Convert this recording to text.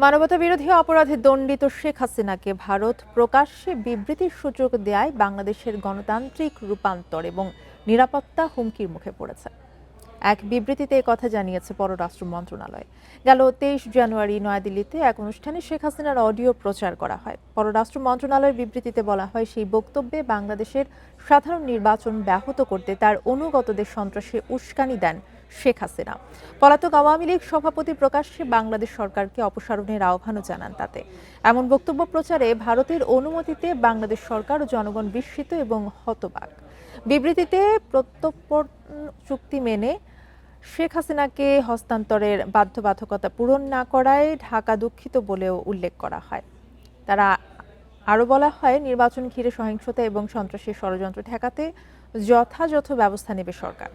মানবতাবিরোধী অপরাধে দণ্ডিত শেখ হাসিনাকে ভারত প্রকাশ্যে বিবৃতির সুযোগ দেয় বাংলাদেশের গণতান্ত্রিক রূপান্তর এবং নিরাপত্তা হুমকির মুখে পড়েছে। এক বিবৃতিতে কথা জানিয়েছে পররাষ্ট্র মন্ত্রণালয়। গেল 23 জানুয়ারি নয়াদিল্লিতে এক অনুষ্ঠানে শেখ হাসিনার অডিও প্রচার করা হয়। পররাষ্ট্র মন্ত্রণালয়ের বিবৃতিতে বলা হয়, সেই বক্তব্যে বাংলাদেশের সাধারণ নির্বাচন ব্যাহত করতে তার অনুগতদের সন্ত্রাসে উস্কানি দেন শেখ হাসিনা। পলাতক আওয়ামী লীগ সভাপতি প্রকাশ্যে বাংলাদেশ সরকারকে অপসারণের আহ্বানও জানান তাতে। এমন বক্তব্য প্রচারে ভারতের অনুমতিতে বাংলাদেশ সরকার ও জনগণ বিস্মিত এবং হতবাক। বিবৃতিতে প্রত্যর্পণ চুক্তি মেনে শেখ হাসিনাকে হস্তান্তরের বাধ্যবাধকতা পূরণ না করায় ঢাকা দুঃখিত বলেও উল্লেখ করা হয়। তারা আরও বলা হয়, নির্বাচন ঘিরে সহিংসতা এবং সন্ত্রাসী ষড়যন্ত্র ঠেকাতে যথাযথ ব্যবস্থা নেবে সরকার।